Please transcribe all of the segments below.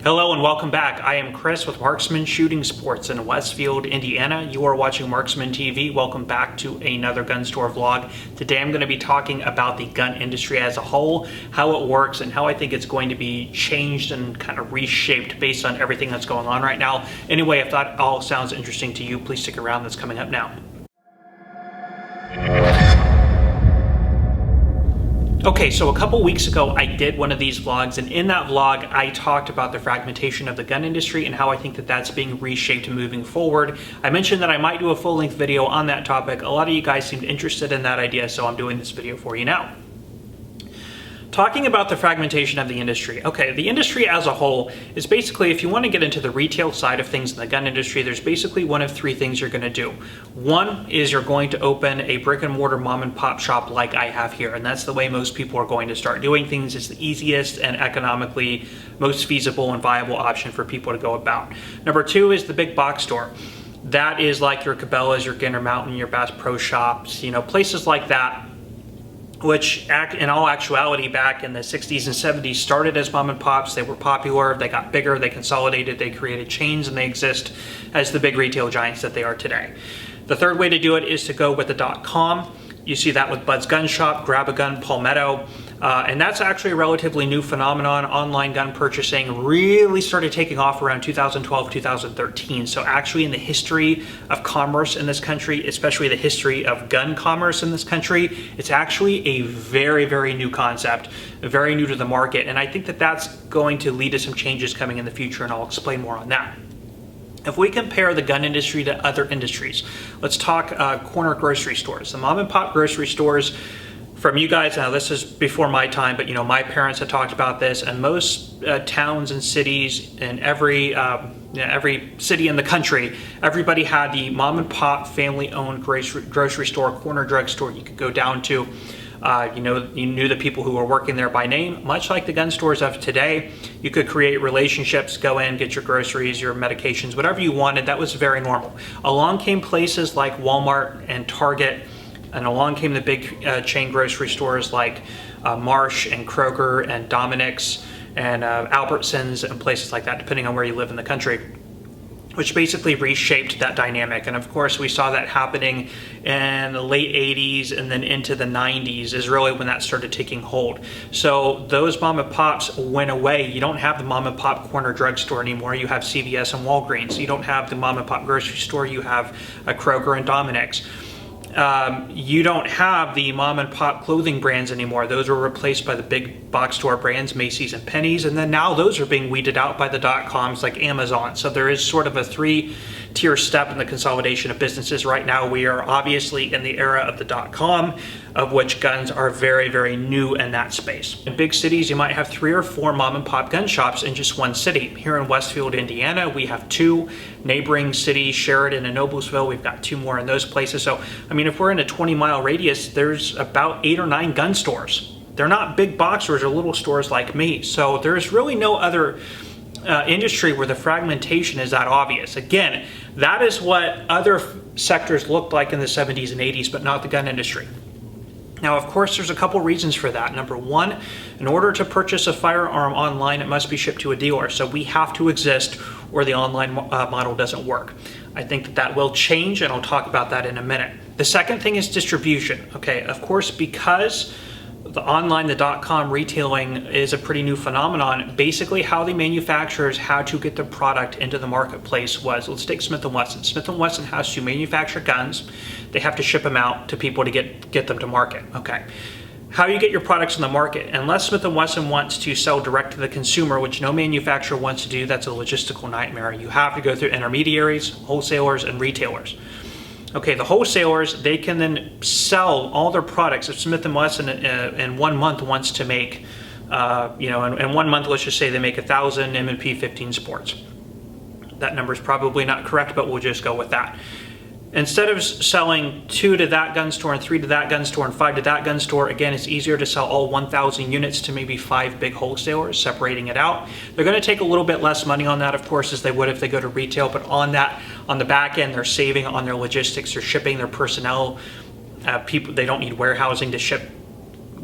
Hello and welcome back. I am Chris with Marksman Shooting Sports in Westfield, Indiana. You are watching Marksman TV. Welcome back to another gun store vlog. Today I'm going to be talking about the gun industry as a whole, how it works, and how I think it's going to be changed and kind of reshaped based on everything that's going on right now. Anyway, if that all sounds interesting to you, please stick around. That's coming up now. Okay, so a couple weeks ago I did one of these vlogs, and in that vlog I talked about the fragmentation of the gun industry and how I think that that's being reshaped and moving forward. I mentioned that I might do a full-length video on that topic. A lot of you guys seemed interested in that idea, so I'm doing this video for you now. Talking about the fragmentation of the industry. Okay, the industry as a whole is basically, if you want to get into the retail side of things in the gun industry, there's basically one of three things you're going to do. One is you're going to open a brick and mortar mom and pop shop like I have here, and that's the way most people are going to start doing things. It's the easiest and economically most feasible and viable option for people to go about. Number two is the big box store. That is like your Cabela's, your Gander Mountain, your Bass Pro Shops, places like that, which in all actuality back in the 60s and 70s started as mom and pops. They were popular, they got bigger, they consolidated, they created chains, and they exist as the big retail giants that they are today. The third way to do it is to go with the .com. You see that with Bud's Gun Shop, Grab a Gun, Palmetto, and that's actually a relatively new phenomenon. Online gun purchasing really started taking off around 2012, 2013. So actually in the history of commerce in this country, especially the history of gun commerce in this country, it's actually a very, very new concept, very new to the market. And I think that that's going to lead to some changes coming in the future, and I'll explain more on that. If we compare the gun industry to other industries, let's talk corner grocery stores. The mom and pop grocery stores, from you guys, now this is before my time, but my parents had talked about this, and most towns and cities in every city in the country, everybody had the mom and pop family owned grocery store, corner drugstore you could go down to. You knew the people who were working there by name. Much like the gun stores of today, you could create relationships, go in, get your groceries, your medications, whatever you wanted. That was very normal. Along came places like Walmart and Target, and along came the big chain grocery stores like Marsh and Kroger and Dominick's and Albertsons and places like that, depending on where you live in the country, which basically reshaped that dynamic. And of course, we saw that happening in the late 80s and then into the 90s is really when that started taking hold. So those mom and pops went away. You don't have the mom and pop corner drugstore anymore. You have CVS and Walgreens. You don't have the mom and pop grocery store. You have a Kroger and Dominick's. You don't have the mom and pop clothing brands anymore. Those were replaced by the big box store brands, Macy's and Penny's, and then now those are being weeded out by the .coms like Amazon. So there is sort of a three-tier step in the consolidation of businesses. Right now we are obviously in the era of the .com, of which guns are very, very new in that space. In big cities, you might have 3 or 4 mom and pop gun shops in just one city. Here in Westfield, Indiana, we have 2. Neighboring cities, Sheridan and Noblesville, we've got 2 more in those places. So, if we're in a 20-mile radius, there's about 8 or 9 gun stores. They're not big box stores or little stores like me. So there's really no other industry where the fragmentation is that obvious. Again, that is what other sectors looked like in the 70s and 80s, but not the gun industry. Now, of course, there's a couple reasons for that. Number one, in order to purchase a firearm online, it must be shipped to a dealer. So we have to exist, or the online model doesn't work. I think that will change, and I'll talk about that in a minute. The second thing is distribution. Okay, of course, because the online, the .com retailing is a pretty new phenomenon. Basically, how the manufacturers had to get the product into the marketplace was, let's take Smith & Wesson. Smith & Wesson has to manufacture guns. They have to ship them out to people to get them to market. Okay. How you get your products on the market? Unless Smith & Wesson wants to sell direct to the consumer, which no manufacturer wants to do, that's a logistical nightmare. You have to go through intermediaries, wholesalers, and retailers. Okay, the wholesalers, they can then sell all their products. If Smith & Wesson in 1 month wants to make, in 1 month, let's just say they make 1,000 M&P 15 Sports. That number is probably not correct, but we'll just go with that. Instead of selling 2 to that gun store and 3 to that gun store and 5 to that gun store, again, it's easier to sell all 1,000 units to maybe 5 big wholesalers, separating it out. They're going to take a little bit less money on that, of course, as they would if they go to retail, but on the back end, they're saving on their logistics, their shipping, their personnel. People, they don't need warehousing to ship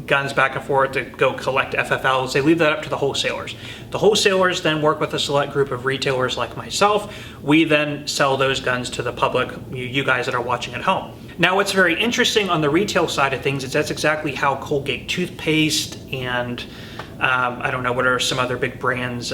guns back and forth to go collect FFLs. They leave that up to the wholesalers. The wholesalers then work with a select group of retailers like myself. We then sell those guns to the public, you guys that are watching at home. Now, what's very interesting on the retail side of things is that's exactly how Colgate toothpaste and I don't know what are some other big brands,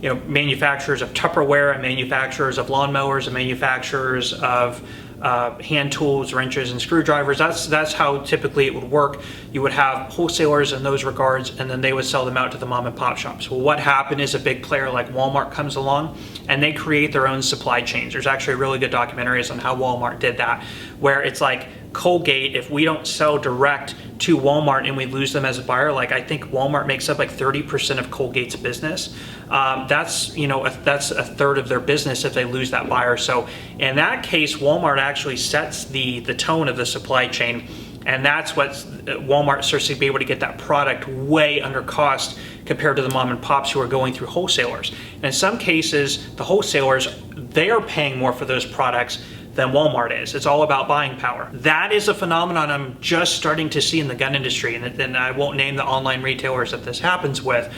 manufacturers of Tupperware and manufacturers of lawnmowers and manufacturers of hand tools, wrenches, and screwdrivers. That's how typically it would work. You would have wholesalers in those regards, and then they would sell them out to the mom and pop shops. Well, what happened is a big player like Walmart comes along and they create their own supply chains. There's actually really good documentaries on how Walmart did that, where it's like Colgate, if we don't sell direct to Walmart and we lose them as a buyer, like I think Walmart makes up like 30% of Colgate's business. That's a third of their business if they lose that buyer. So in that case, Walmart actually sets the tone of the supply chain, and that's what Walmart starts to be able to get that product way under cost compared to the mom and pops who are going through wholesalers. And in some cases, the wholesalers, they are paying more for those products than Walmart is. It's all about buying power. That is a phenomenon I'm just starting to see in the gun industry, and then I won't name the online retailers that this happens with.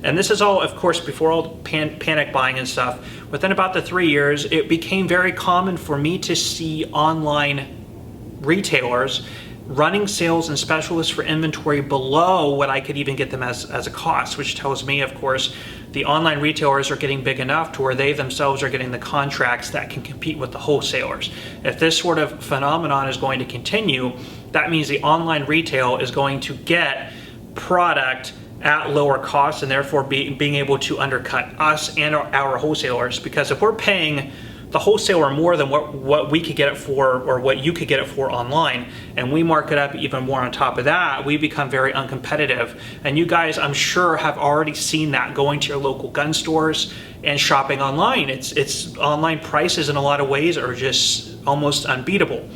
And this is all, of course, before all the panic buying and stuff. Within about the 3 years, it became very common for me to see online retailers running sales and specialists for inventory below what I could even get them as a cost, which tells me, of course, the online retailers are getting big enough to where they themselves are getting the contracts that can compete with the wholesalers. If this sort of phenomenon is going to continue, that means the online retail is going to get product at lower costs and therefore being able to undercut us and our wholesalers, because if we're paying the wholesaler more than what we could get it for or what you could get it for online, and we mark it up even more on top of that, we become very uncompetitive. And you guys, I'm sure, have already seen that going to your local gun stores and shopping online. It's online prices in a lot of ways are just almost unbeatable.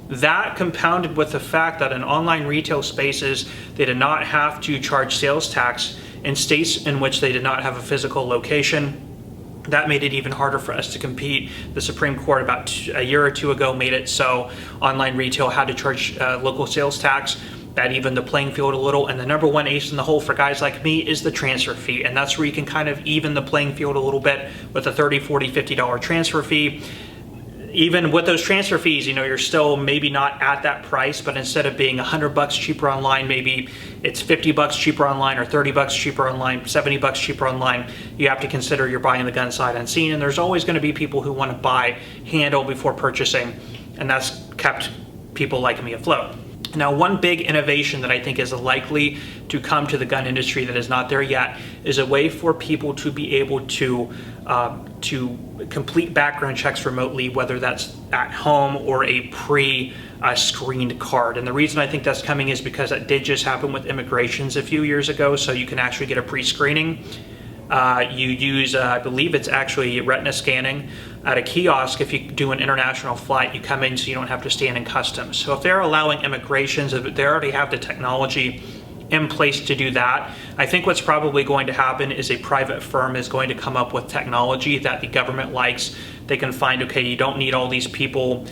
That compounded with the fact that in online retail spaces, they did not have to charge sales tax in states in which they did not have a physical location. That made it even harder for us to compete. The Supreme Court about a year or two ago made it so online retail had to charge local sales tax. That evened the playing field a little. And the number one ace in the hole for guys like me is the transfer fee. And that's where you can kind of even the playing field a little bit with a $30, $40, $50 transfer fee. Even with those transfer fees, you're still maybe not at that price, but instead of being $100 cheaper online, maybe it's $50 cheaper online or $30 cheaper online, $70 cheaper online. You have to consider you're buying the gun sight unseen, and there's always going to be people who want to buy handle before purchasing, and that's kept people like me afloat. Now, one big innovation that I think is likely to come to the gun industry that is not there yet is a way for people to be able to complete background checks remotely, whether that's at home or a pre-screened card. And the reason I think that's coming is because that did just happen with immigrations a few years ago, so you can actually get a pre-screening. You use, I believe it's actually retina scanning at a kiosk. If you do an international flight, you come in so you don't have to stand in customs. So if they're allowing immigrations, if they already have the technology in place to do that, I think what's probably going to happen is a private firm is going to come up with technology that the government likes. They can find, okay, you don't need all these people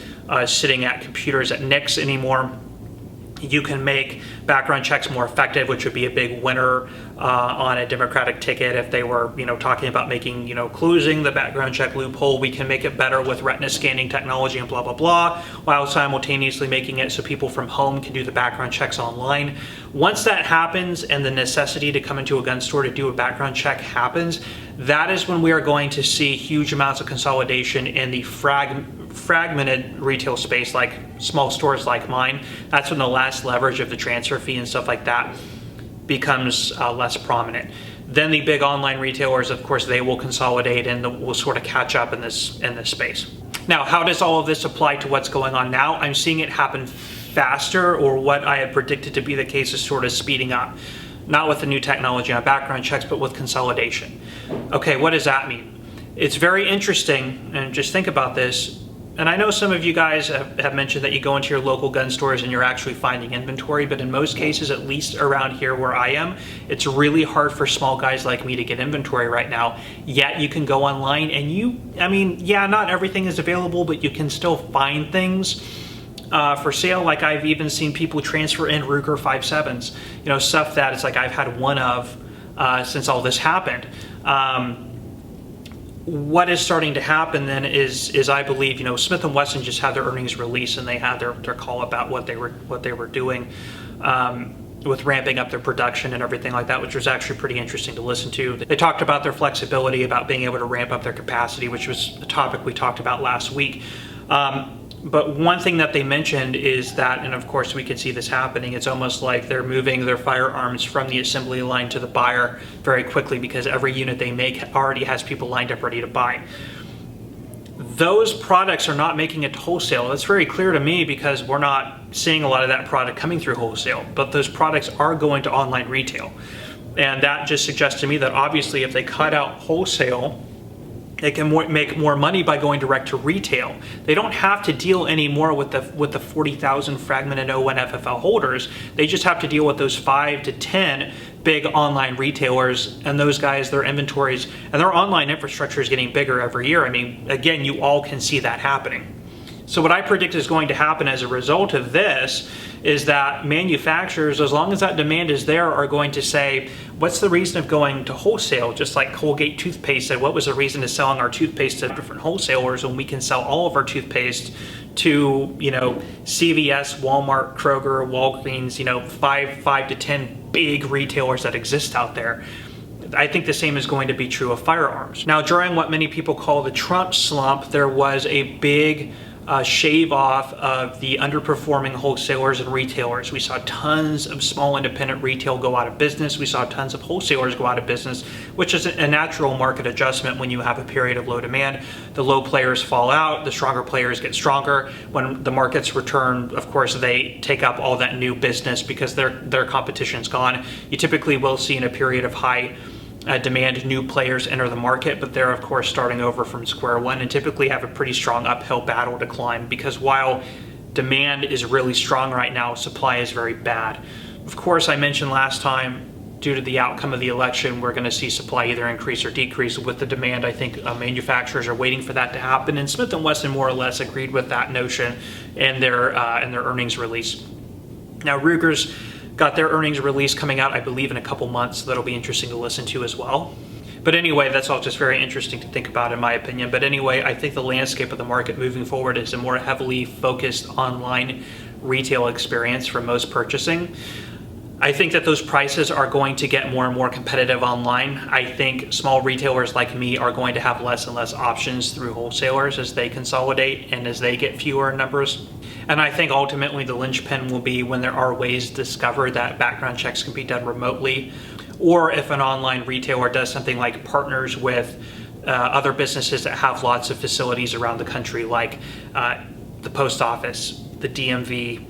sitting at computers at NICS anymore. You can make background checks more effective, which would be a big winner on a Democratic ticket if they were, talking about making, closing the background check loophole. We can make it better with retina scanning technology and blah, blah, blah, while simultaneously making it so people from home can do the background checks online. Once that happens and the necessity to come into a gun store to do a background check happens, that is when we are going to see huge amounts of consolidation in the fragmented retail space, like small stores like mine. That's when the last leverage of the transfer fee and stuff like that becomes less prominent. Then the big online retailers, of course, they will consolidate and will sort of catch up in this space. Now, how does all of this apply to what's going on now? I'm seeing it happen faster, or what I had predicted to be the case is sort of speeding up. Not with the new technology on background checks, but with consolidation. Okay, what does that mean? It's very interesting, and just think about this. And I know some of you guys have mentioned that you go into your local gun stores and you're actually finding inventory, but in most cases, at least around here where I am, it's really hard for small guys like me to get inventory right now. Yet you can go online and yeah, not everything is available, but you can still find things for sale. Like I've even seen people transfer in Ruger 5.7s, stuff that it's like I've had one of since all this happened. What is starting to happen then is I believe, Smith & Wesson just had their earnings release, and they had their call about what they were doing with ramping up their production and everything like that, which was actually pretty interesting to listen to. They talked about their flexibility, about being able to ramp up their capacity, which was a topic we talked about last week. But one thing that they mentioned is that, and of course we can see this happening, it's almost like they're moving their firearms from the assembly line to the buyer very quickly, because every unit they make already has people lined up ready to buy. Those products are not making it to wholesale. That's very clear to me, because we're not seeing a lot of that product coming through wholesale, but those products are going to online retail. And that just suggests to me that obviously if they cut out wholesale, they can make more money by going direct to retail. They don't have to deal anymore with the 40,000 Fragmented 01 FFL holders. They just have to deal with those 5 to 10 big online retailers, and those guys, their inventories and their online infrastructure is getting bigger every year. I mean, again, you all can see that happening. So what I predict is going to happen as a result of this is that manufacturers, as long as that demand is there, are going to say, what's the reason of going to wholesale? Just like Colgate toothpaste said, what was the reason of selling our toothpaste to different wholesalers when we can sell all of our toothpaste to, CVS, Walmart, Kroger, Walgreens, 5 to 10 big retailers that exist out there. I think the same is going to be true of firearms. Now, during what many people call the Trump slump, there was a big shave off of the underperforming wholesalers and retailers. We saw tons of small independent retail go out of business. We saw tons of wholesalers go out of business, which is a natural market adjustment when you have a period of low demand. The low players fall out, the stronger players get stronger. When the markets return, of course, they take up all that new business because their competition's gone. You typically will see in a period of high demand new players enter the market, but they're of course starting over from square one and typically have a pretty strong uphill battle to climb, because while demand is really strong right now, supply is very bad. Of course, I mentioned last time, due to the outcome of the election, we're going to see supply either increase or decrease with the demand. I think manufacturers are waiting for that to happen, and Smith & Wesson more or less agreed with that notion in their earnings release. Now, Ruger's got their earnings release coming out, I believe, in a couple months, so that'll be interesting to listen to as well. But anyway, that's all just very interesting to think about in my opinion. But anyway, I think the landscape of the market moving forward is a more heavily focused online retail experience for most purchasing. I think that those prices are going to get more and more competitive online. I think small retailers like me are going to have less and less options through wholesalers as they consolidate and as they get fewer numbers. And I think ultimately the linchpin will be when there are ways to discover that background checks can be done remotely, or if an online retailer does something like partners with other businesses that have lots of facilities around the country, like the post office, the DMV,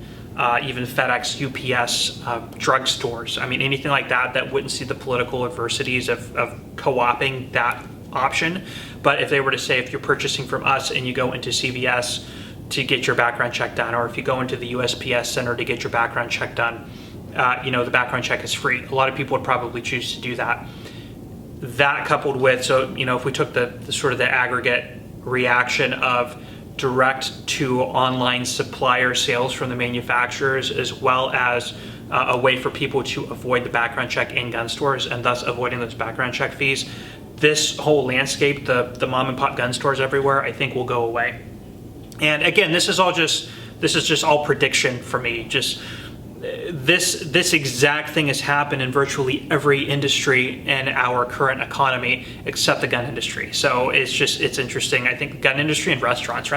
even FedEx, UPS, drugstores. I mean, anything like that wouldn't see the political adversities of co-opting that option. But if they were to say, if you're purchasing from us and you go into CVS to get your background check done, or if you go into the USPS center to get your background check done, the background check is free. A lot of people would probably choose to do that. That coupled with, so, if we took the sort of the aggregate reaction of direct to online supplier sales from the manufacturers, as well as a way for people to avoid the background check in gun stores and thus avoiding those background check fees, this whole landscape, the mom and pop gun stores everywhere, I think will go away. And again, this is just all prediction for me. Just this exact thing has happened in virtually every industry in our current economy except the gun industry. So it's interesting. I think the gun industry and restaurants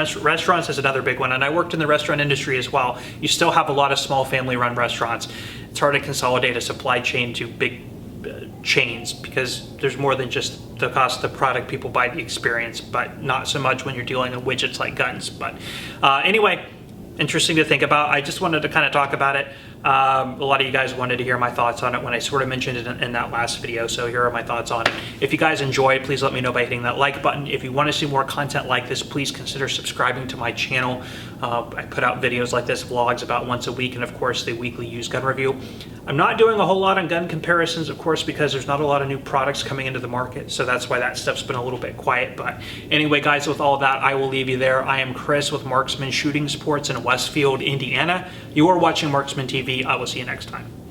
is another big one. And I worked in the restaurant industry as well. You still have a lot of small family run restaurants. It's hard to consolidate a supply chain to big chains because there's more than just the cost of the product. People buy the experience, but not so much when you're dealing with widgets like guns. But anyway, interesting to think about. I just wanted to kind of talk about it. A lot of you guys wanted to hear my thoughts on it when I sort of mentioned it in that last video, so here are my thoughts on it. If you guys enjoyed, please let me know by hitting that like button. If you want to see more content like this, please consider subscribing to my channel. I put out videos like this, vlogs about once a week, and of course the weekly used gun review. I'm not doing a whole lot on gun comparisons, of course, because there's not a lot of new products coming into the market, so that's why that stuff's been a little bit quiet. But anyway, guys, with all of that, I will leave you there. I am Chris with Marksman Shooting Sports in Westfield, Indiana. You are watching Marksman TV. I will see you next time.